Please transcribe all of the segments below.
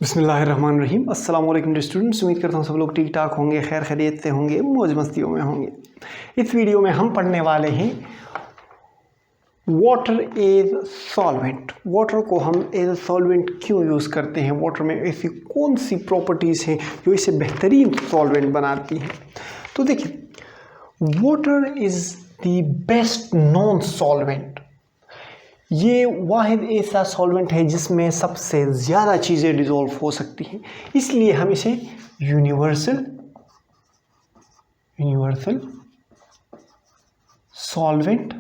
बिस्मिल्लाहिर्रहमानिर्रहीम। अस्सलाम वालेकुम स्टूडेंट्स, उम्मीद करता हूँ सब लोग ठीक ठाक होंगे, खैर खैरियत से होंगे, मौज मस्तियों में होंगे। इस वीडियो में हम पढ़ने वाले हैं वाटर एज सॉल्वेंट। वाटर को हम एज सॉल्वेंट क्यों यूज़ करते हैं, वाटर में ऐसी कौन सी प्रॉपर्टीज़ हैं जो इसे बेहतरीन सॉल्वेंट बनाती हैं। तो देखिए, water is the best non solvent. ये वाहिद ऐसा सॉल्वेंट है जिसमें सबसे ज़्यादा चीज़ें डिज़ोल्व हो सकती हैं, इसलिए हम इसे यूनिवर्सल सॉल्वेंट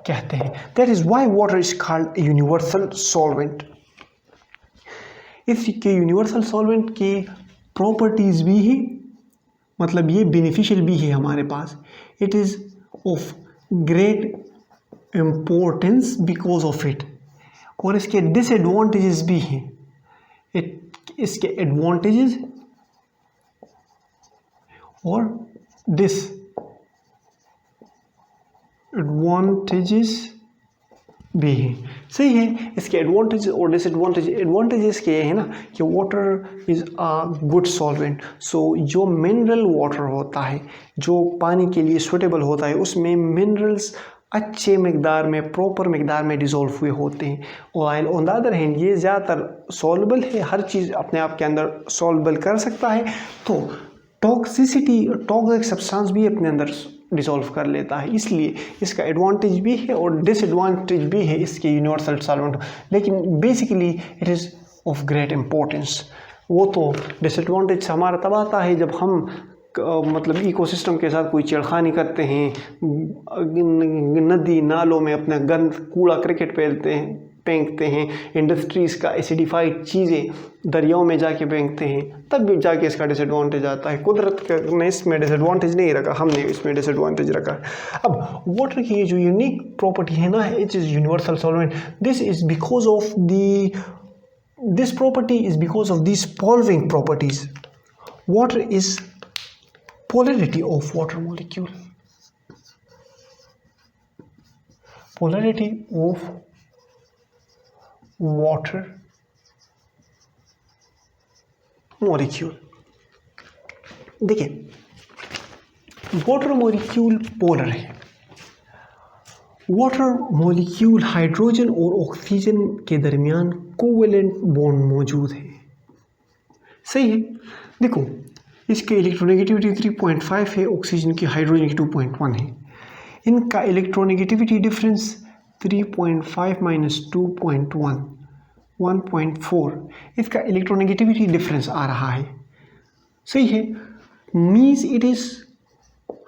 कहते हैं। That is why water is called universal solvent. इसके यूनिवर्सल सॉल्वेंट की प्रॉपर्टीज़ भी हैं, मतलब ये बेनिफिशियल भी है हमारे पास। It is of great importance because of it. और इसके डिसएडवांटेजेस भी हैं। इसके एडवांटेजेस और डिसएडवांटेजेस भी हैं। सही है, इसके एडवांटेज और डिसएडवांटेज। एडवांटेजेस के हैं ना कि water is a good solvent. So जो मिनरल वाटर होता है, जो पानी के लिए सूटेबल होता है, उसमें मिनरल्स अच्छे मिकदार में, प्रॉपर मिकदार में डिज़ोल्व हुए होते हैं। Oil on the other hand ये ज़्यादातर सॉल्युबल है, हर चीज़ अपने आप के अंदर सॉल्युबल कर सकता है, तो टॉक्सिसिटी, टॉक्सिक सब्सटेंस भी अपने अंदर डिसॉल्व कर लेता है। इसलिए इसका एडवांटेज भी है और डिसएडवांटेज भी है इसके यूनिवर्सल सॉल्वेंट। लेकिन basically it is of great importance. वो तो डिसएडवांटेज हमारा तब आता है जब हम मतलब इकोसिस्टम के साथ कोई छेड़खानी करते हैं, नदी नालों में अपना गंद कूड़ा क्रिकेट फेंकते हैं, इंडस्ट्रीज़ का एसिडिफाइड चीज़ें दरियाओं में जाके फेंकते हैं, तब भी जाके इसका डिसएडवांटेज आता है। कुदरत ने इसमें डिसएडवांटेज नहीं रखा, हमने इसमें डिसएडवांटेज रखा। अब वाटर की जो यूनिक प्रॉपर्टी है ना, it is universal solvent. This property is because of this following properties. Water is polarity of water molecule. Polarity of water molecule. देखिए, वाटर मॉलिक्यूल पोलर है। वाटर मॉलिक्यूल हाइड्रोजन और oxygen के दरमियान covalent bond मौजूद है। सही है। देखो, इसके इलेक्ट्रोनेगेटिविटी 3.5 है, ऑक्सीजन की, हाइड्रोजन की 2.1 है। इनका इलेक्ट्रोनेगेटिविटी डिफरेंस 3.5 माइनस 2.1 1.4। इसका इलेक्ट्रोनेगेटिविटी डिफरेंस आ रहा है। सही है, means it is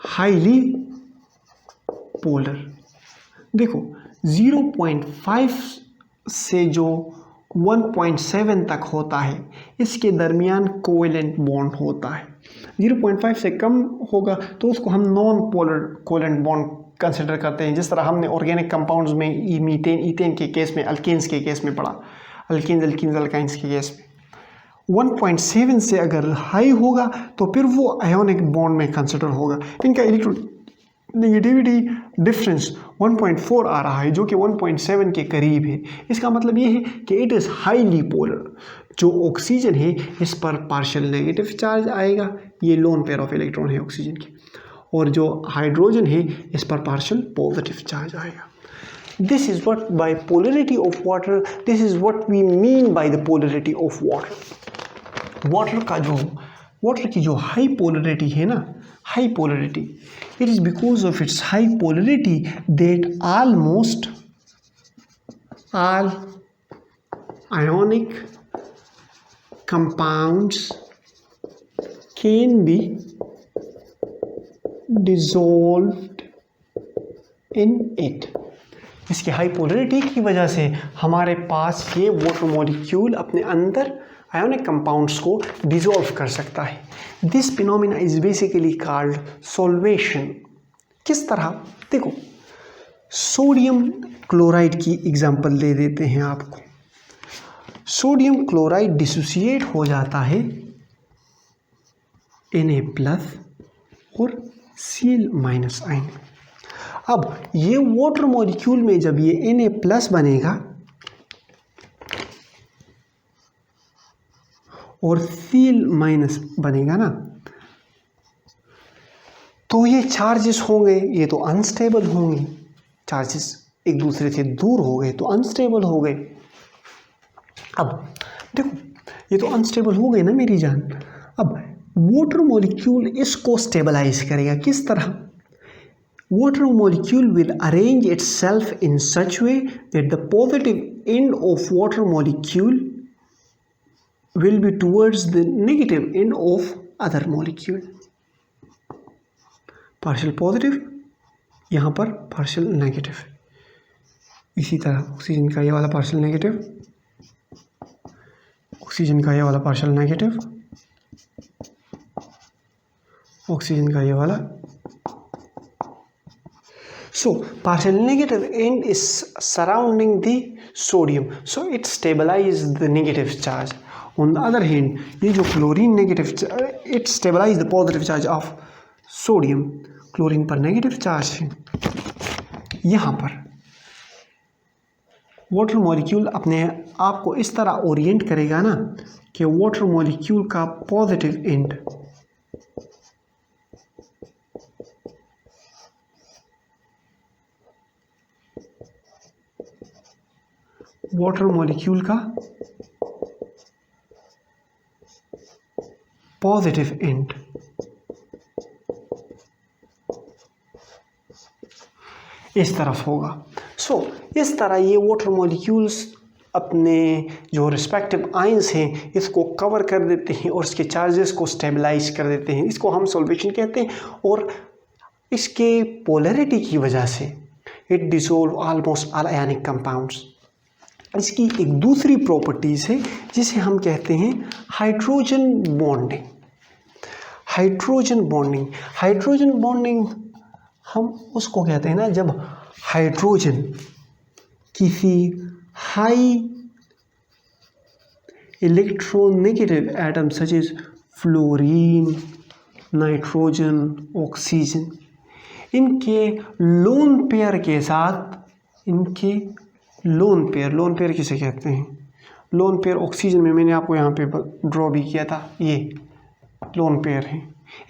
highly polar. देखो, 0.5 से जो 1.7 तक होता है, इसके दरमियान कोवेलेंट बॉन्ड होता है। 0.5 से कम होगा तो उसको हम non polar covalent bond consider करते हैं। जिस तरह हमने ऑर्गेनिक कंपाउंड्स में मीथेन, ईथेन के केस में, अल्केन्स के केस में पढ़ा, अल्काइंस के केस में 1.7 से अगर हाई होगा तो फिर वो आयोनिक बॉन्ड में कंसिडर होगा। इनका इलेक्ट्रोनेगेटिविटी डिफरेंस 1.4 आ रहा है, जो कि 1.7 के करीब है। इसका मतलब ये है कि इट इज़ हाईली पोलर। जो ऑक्सीजन है इस पर पार्शियल नेगेटिव चार्ज आएगा, ये लोन पेयर ऑफ इलेक्ट्रॉन है ऑक्सीजन की, और जो हाइड्रोजन है इस पर पार्शियल पॉजिटिव चार्ज आएगा। This is what by polarity of water, this is what we mean by the polarity of water. Water की जो हाई पोलरिटी है ना, high polarity, it is because of its high polarity that almost all ionic compounds can be dissolved in it. इसकी high polarity की वजह से हमारे पास ये वाटर मॉलिक्यूल अपने अंदर आयोनिक कंपाउंड्स को डिसॉल्व कर सकता है। This phenomena is basically called solvation. किस तरह? देखो, सोडियम क्लोराइड की एग्जांपल दे देते हैं आपको। सोडियम क्लोराइड डिसोसिएट हो जाता है Na+ और Cl- आयन। अब ये वाटर मॉलिक्यूल में जब ये Na+ बनेगा और Cl माइनस बनेगा ना, तो ये चार्जेस होंगे, ये तो अनस्टेबल होंगे, चार्जेस एक दूसरे से दूर हो गए तो अनस्टेबल हो गए। अब देखो ये तो अनस्टेबल हो गए ना मेरी जान। अब वाटर मॉलिक्यूल इसको स्टेबलाइज करेगा किस तरह? Water molecule will arrange itself in such way that the positive end of water molecule will be towards the negative end of other molecule. Partial positive, यहाँ पर पार्शियल नेगेटिव। इसी तरह oxygen का ये वाला पार्शियल नेगेटिव, ऑक्सीजन का ये वाला पार्शियल नेगेटिव, ऑक्सीजन का ये वाला। So partial negative end is surrounding the sodium, so it stabilizes the negative charge. On the other hand, ये जो chlorine negative, it stabilize the positive charge of sodium. Chlorine पर negative charge है। यहाँ पर water molecule अपने आप को इस तरह ओरिएंट करेगा ना कि वाटर मॉलिक्यूल का पॉजिटिव एंड वाटर मॉलिक्यूल का पॉजिटिव एंड इस तरफ होगा। सो इस तरह ये वाटर मॉलिक्यूल्स अपने जो रिस्पेक्टिव आयंस हैं इसको कवर कर देते हैं और इसके चार्जेस को स्टेबलाइज कर देते हैं। इसको हम सॉल्वेशन कहते हैं। और इसके पोलैरिटी की वजह से it dissolve almost all ionic compounds. इसकी एक दूसरी प्रॉपर्टीज़ है जिसे हम कहते हैं hydrogen bonding. Hydrogen bonding, hydrogen bonding हम उसको कहते हैं ना जब हाइड्रोजन किसी high electronegative atom such as fluorine, nitrogen, oxygen, इनके लोन पेयर के साथ, इनके लोन पेयर किसे कहते हैं? लोन पेयर ऑक्सीजन में मैंने आपको यहाँ पे ड्रॉ भी किया था, ये लोन पेयर है।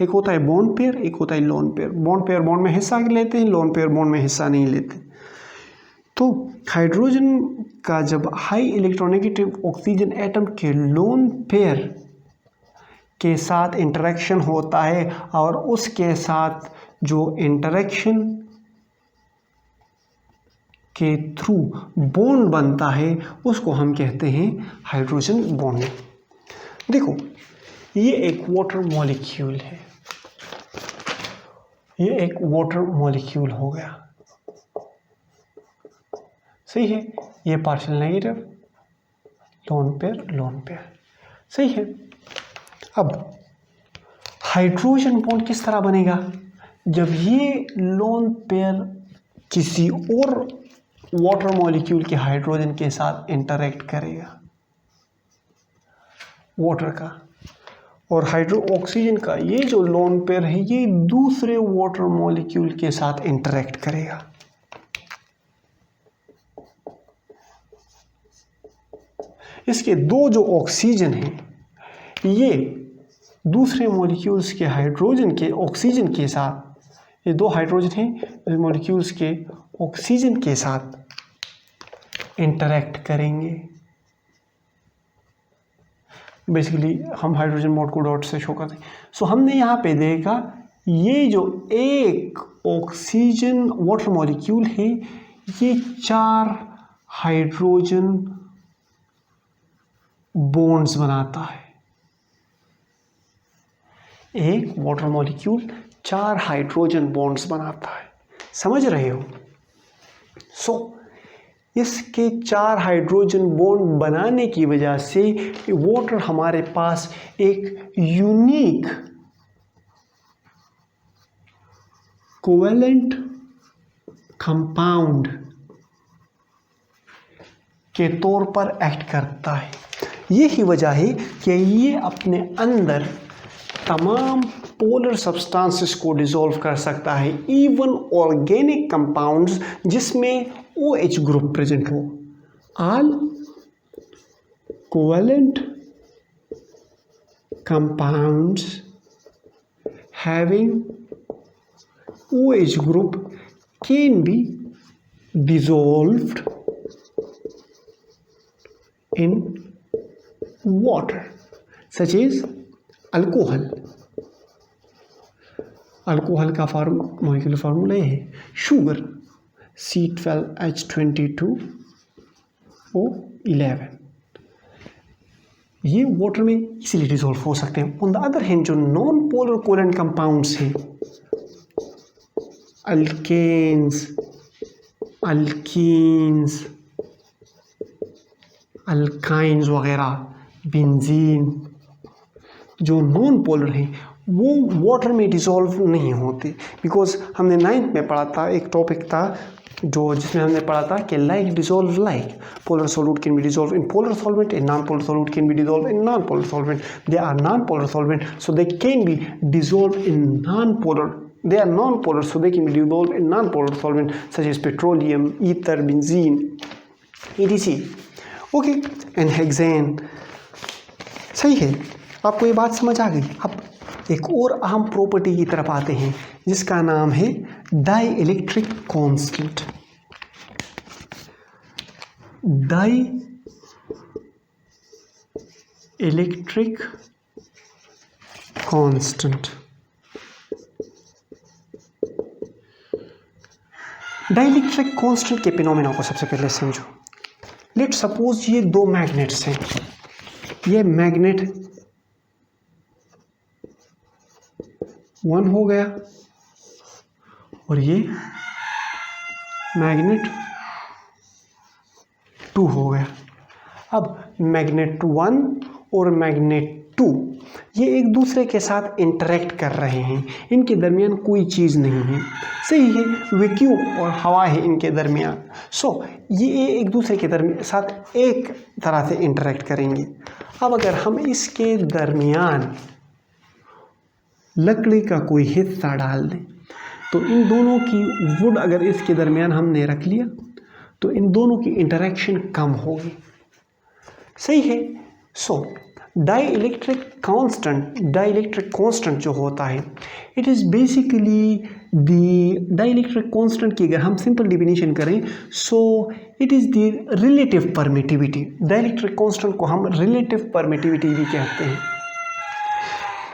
एक होता है बॉन्ड पेयर, एक होता है lone pair. Bond pair bond में हिस्सा लेते हैं, लोन पेयर बॉन्ड में हिस्सा नहीं लेते। तो हाइड्रोजन का जब हाई इलेक्ट्रोनेगेटिव ऑक्सीजन एटम के लोन पेयर के साथ इंटरेक्शन होता है और उसके साथ जो इंटरेक्शन के थ्रू बॉन्ड बनता है उसको हम कहते हैं हाइड्रोजन बॉन्डिंग। देखो ये एक वाटर मॉलिक्यूल है, ये एक वाटर मॉलिक्यूल हो गया, सही है। ये पार्शियल नेगेटिव, लोन पेयर, सही है। अब हाइड्रोजन बॉन्ड किस तरह बनेगा? जब ये लोन पेयर किसी और वाटर मॉलिक्यूल के हाइड्रोजन के साथ इंटरेक्ट करेगा, वाटर का, और हाइड्रो ऑक्सीजन का ये जो लोन पेयर है ये दूसरे वाटर मॉलिक्यूल के साथ इंटरेक्ट करेगा। इसके दो जो ऑक्सीजन हैं ये दूसरे मॉलिक्यूल्स के हाइड्रोजन के ऑक्सीजन के साथ, ये दो हाइड्रोजन हैं मॉलिक्यूल्स के ऑक्सीजन के साथ इंटरेक्ट करेंगे। बेसिकली हम हाइड्रोजन बॉन्ड को डॉट से शो करते हैं। सो हमने यहाँ पे देखा ये जो एक ऑक्सीजन वाटर मॉलिक्यूल है ये 4 हाइड्रोजन बॉन्ड्स बनाता है। एक वाटर मॉलिक्यूल 4 हाइड्रोजन बॉन्ड्स बनाता है, समझ रहे हो? सो इसके 4 हाइड्रोजन बॉन्ड बनाने की वजह से वाटर हमारे पास एक यूनिक कोवेलेंट कंपाउंड के तौर पर एक्ट करता है। यही वजह है कि ये अपने अंदर तमाम पोलर सब्सटेंसेस को डिसॉल्व कर सकता है, इवन ऑर्गेनिक कंपाउंड्स जिसमें OH ग्रुप प्रेजेंट हो। All covalent compounds having OH group can be dissolved in water, such as alcohol. Alcohol का मॉलिक्यूलर फार्मूला ये है शुगर C12H22O11। ये वाटर में इसीलिए डिसॉल्व हो सकते हैं। ऑन द अदर हैंड जो नॉन पोलर कोवेलेंट कंपाउंड्स हैं, अल्केन्स, अल्कीन्स, अल्काइंस वगैरह, बेंजीन, जो नॉन पोलर हैं वो वाटर में डिसॉल्व नहीं होते। बिकॉज हमने 9th में पढ़ा था, एक टॉपिक था जिसमें हमने पढ़ा था कि like dissolve like, polar solute can be dissolve in polar solvent and non polar solute can be dissolve in non polar solvent. They are non polar solvent so they can be dissolve in non polar, they are non-polar so they can be dissolved in non-polar solvent such as petroleum, ether, benzene, etc. okay, and hexane। सही है, आपको ये बात समझ आ गई। अब एक और अहम प्रॉपर्टी की तरफ आते हैं जिसका नाम है dielectric constant. Dielectric constant. Dielectric constant के फिनोमेना को सबसे पहले समझो। लेट सपोज ये दो मैग्नेट्स हैं, ये मैग्नेट 1 हो गया और ये मैग्नेट 2 हो गया। अब मैग्नेट 1 और मैग्नेट 2 ये एक दूसरे के साथ इंटरेक्ट कर रहे हैं, इनके दरमियान कोई चीज़ नहीं है, सही है, वैक्यूम और हवा है इनके दरमियान। सो ये एक दूसरे के साथ एक तरह से इंटरेक्ट करेंगे। अब अगर हम इसके दरमियान लकड़ी का कोई हिस्सा डाल दें तो इन दोनों की वुड अगर इसके दरमियान हमने रख लिया तो इन दोनों की इंटरेक्शन कम होगी, सही है। सो डाइलेक्ट्रिक कांस्टेंट जो होता है it is basically the dielectric constant की अगर हम सिंपल डिफिनीशन करें so it is the relative permittivity. Dielectric constant को हम रिलेटिव परमिटिविटी भी कहते हैं।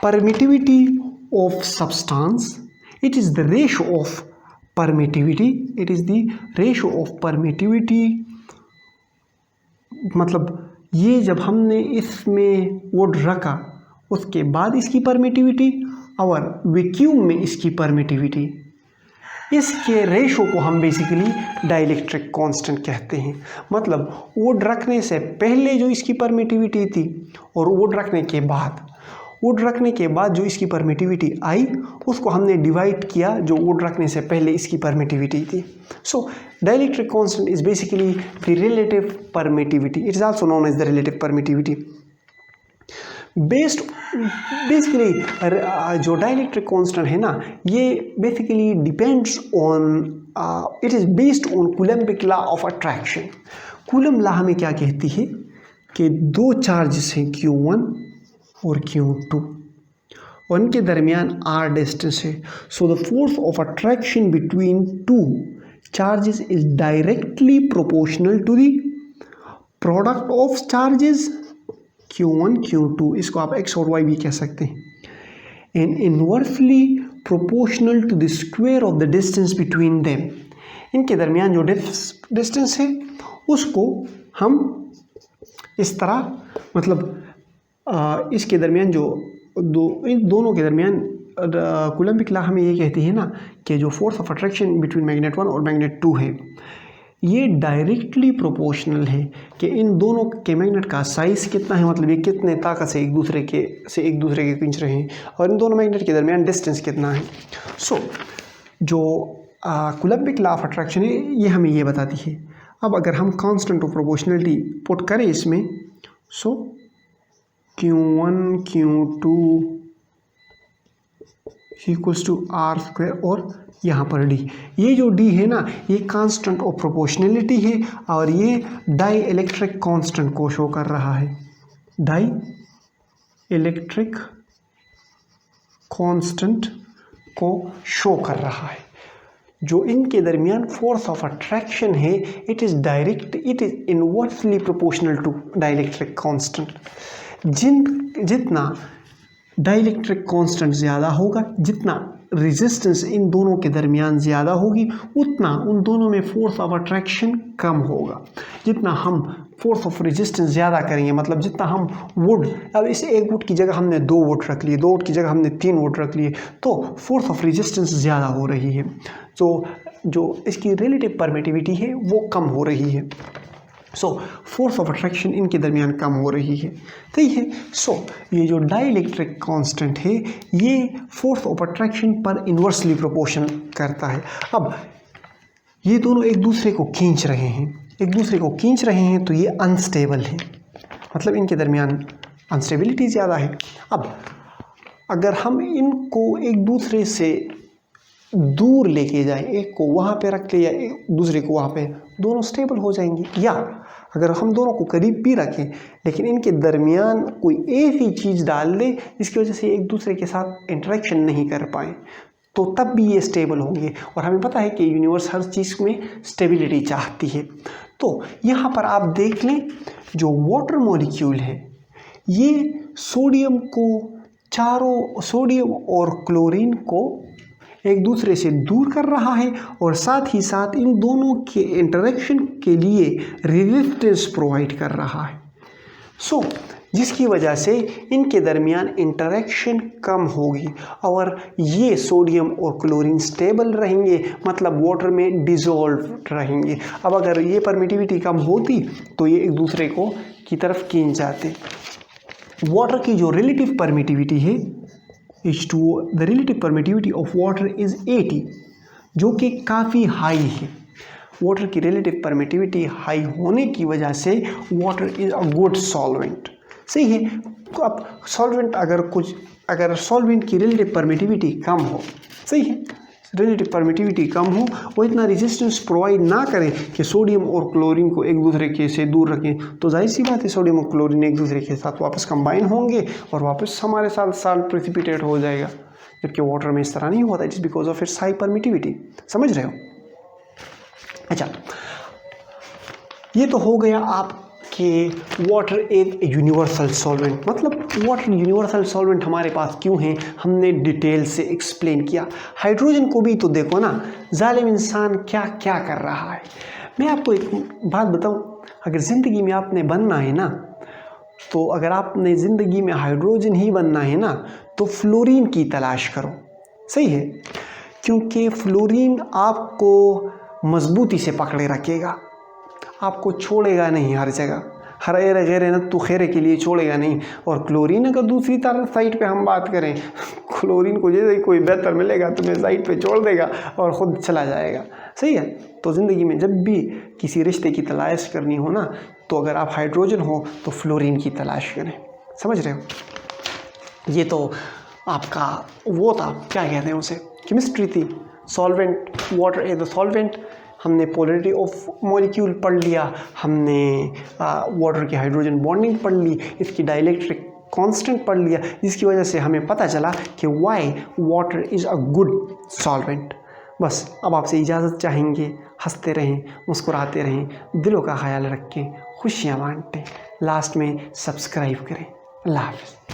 Permittivity of substance, it is the ratio of permittivity, it is the ratio of permittivity. मतलब ये जब हमने इसमें वुड रखा उसके बाद इसकी परमिटिविटी और वैक्यूम में इसकी परमिटिविटी, इसके रेशो को हम बेसिकली डाइलेक्ट्रिक कांस्टेंट कहते हैं। मतलब वुड रखने से पहले जो इसकी परमिटिविटी थी और वुड रखने के बाद जो इसकी परमिटिविटी आई उसको हमने डिवाइड किया जो वुड रखने से पहले इसकी परमिटिविटी थी। So dielectric constant is basically the relative permittivity, it is also known as the relative permittivity. Basically जो डाइलेक्ट्रिक कांस्टेंट है ना ये basically depends on, it is based on Coulombic law of attraction. Coulomb law हमें क्या कहती है कि दो चार्जेस हैं Q1 और Q2 और इनके दरमियान R डिस्टेंस है। So the force of attraction between two charges is directly proportional to the product of charges Q1 Q2, इसको आप X और Y भी कह सकते हैं, and inversely proportional to the square of the distance between them. इनके दरमियान जो डिस्टेंस है उसको हम इस तरह मतलब इसके दरमियान जो इन दोनों के दरमियान कूलम्बिक लॉ हमें ये कहती है ना कि जो force of attraction between magnet 1 और मैग्नेट 2 है ये डायरेक्टली प्रोपोर्शनल है कि इन दोनों के मैग्नेट का साइज़ कितना है, मतलब ये कितने ताकत से एक दूसरे के खींच रहे हैं और इन दोनों मैग्नेट के दरमियान डिस्टेंस कितना है। सो जो कूलम्बिक लॉ ऑफ अट्रैक्शन है ये हमें ये बताती है। अब अगर हम कांस्टेंट ऑफ प्रोपोर्शनलिटी पुट करें इसमें, so Q1 Q2 equals to R square और यहाँ पर D, ये जो D है ना ये कांस्टेंट ऑफ प्रोपोर्शनलिटी है और ये डाई इलेक्ट्रिक कांस्टेंट को शो कर रहा है। डाई इलेक्ट्रिक कांस्टेंट को शो कर रहा है। जो इनके दरमियान फोर्स ऑफ अट्रैक्शन है it is inversely proportional to dielectric constant. जितना डाइलेक्ट्रिक कांस्टेंट ज़्यादा होगा, जितना रेजिस्टेंस इन दोनों के दरमियान ज़्यादा होगी, उतना उन दोनों में फोर्स ऑफ अट्रैक्शन कम होगा। जितना हम फोर्स ऑफ रेजिस्टेंस ज़्यादा करेंगे, मतलब जितना हम वुड, अब इस 1 वुड की जगह हमने 2 वुड रख लिए, 2 वुड की जगह हमने 3 वुड रख लिए, तो फोर्स ऑफ रेजिस्टेंस ज़्यादा हो रही है, तो जो इसकी रिलेटिव परमिटिविटी है वो कम हो रही है। सो फोर्स ऑफ अट्रैक्शन इनके दरमियान कम हो रही है, ठीक है। सो ये जो डाइलेक्ट्रिक कांस्टेंट है ये फोर्स ऑफ अट्रैक्शन पर इन्वर्सली प्रोपोर्शनल करता है। अब ये दोनों एक दूसरे को खींच रहे हैं, तो ये अनस्टेबल है, मतलब इनके दरमियान अनस्टेबिलिटी ज़्यादा है। अब अगर हम इनको एक दूसरे से दूर लेके जाएं, एक को वहाँ पे रख ले या एक दूसरे को वहाँ पे, दोनों स्टेबल हो जाएंगे। या अगर हम दोनों को करीब भी रखें लेकिन इनके दरमियान कोई ऐसी चीज़ डाल दें जिसकी वजह से एक दूसरे के साथ इंटरेक्शन नहीं कर पाएँ, तो तब भी ये स्टेबल होंगे। और हमें पता है कि यूनिवर्स हर चीज़ में स्टेबिलिटी चाहती है। तो यहाँ पर आप देख लें, जो वाटर मॉलिक्यूल है ये सोडियम और क्लोरीन को एक दूसरे से दूर कर रहा है और साथ ही साथ इन दोनों के इंटरेक्शन के लिए रेजिस्टेंस प्रोवाइड कर रहा है। सो जिसकी वजह से इनके दरमियान इंटरेक्शन कम होगी और ये सोडियम और क्लोरीन स्टेबल रहेंगे, मतलब वाटर में डिसॉल्व रहेंगे। अब अगर ये परमिटिविटी कम होती तो ये एक दूसरे को की तरफ खींच जाते। वाटर की जो रिलेटिव परमिटिविटी है H2O, the relative permittivity of water is 80, जो कि काफ़ी हाई है। वाटर की रिलेटिव परमिटिविटी हाई होने की वजह से water is a good solvent, सही है। तो अब सॉल्वेंट अगर सॉल्वेंट की रिलेटिव परमिटिविटी कम हो, सही है, रिलेटिव परमिटिविटी कम हो, वो इतना रेजिस्टेंस प्रोवाइड ना करें कि सोडियम और क्लोरीन को एक दूसरे के से दूर रखें, तो जाहिर सी बात है सोडियम और क्लोरीन एक दूसरे के साथ वापस कंबाइन होंगे और वापस हमारे साथ साल्ट प्रेसिपिटेट हो जाएगा। जबकि वाटर में इस तरह नहीं होता, it's because of its high permittivity. समझ रहे हो? अच्छा, ये तो हो गया आपके वाटर इज यूनिवर्सल सॉल्वेंट, मतलब वाटर यूनिवर्सल सॉल्वेंट हमारे पास क्यों है हमने डिटेल से एक्सप्लेन किया। हाइड्रोजन को भी तो देखो ना, जालिम इंसान क्या क्या कर रहा है। मैं आपको एक बात बताऊं, अगर ज़िंदगी में आपने बनना है ना, तो अगर आपने ज़िंदगी में हाइड्रोजन ही बनना है ना, तो फ्लोरीन की तलाश करो, सही है, क्योंकि फ्लोरीन आपको मजबूती से पकड़े रखेगा, आपको छोड़ेगा नहीं हर जगह, हर एरे गैरे न तो खेरे के लिए छोड़ेगा नहीं। और क्लोरीन अगर दूसरी तरफ साइड पे हम बात करें, क्लोरीन को जैसे ही कोई बेहतर मिलेगा तो मैं साइड पे छोड़ देगा और ख़ुद चला जाएगा, सही है। तो ज़िंदगी में जब भी किसी रिश्ते की तलाश करनी हो ना, तो अगर आप हाइड्रोजन हो तो फ्लोरीन की तलाश करें। समझ रहे हो? ये तो आपका वो था, क्या कहते हैं उसे, केमिस्ट्री थी। Solvent, water is the solvent, हमने पोलरिटी ऑफ मॉलिक्यूल पढ़ लिया, हमने वाटर की हाइड्रोजन बॉन्डिंग पढ़ ली, इसकी डाइलेक्ट्रिक कांस्टेंट पढ़ लिया, जिसकी वजह से हमें पता चला कि Y water is a good solvent. बस अब आपसे इजाज़त चाहेंगे, हंसते रहें, मुस्कुराते रहें, दिलों का ख्याल रखें, खुशियाँ बांटें, लास्ट में सब्सक्राइब करें। अल्लाह हाफ़िज़।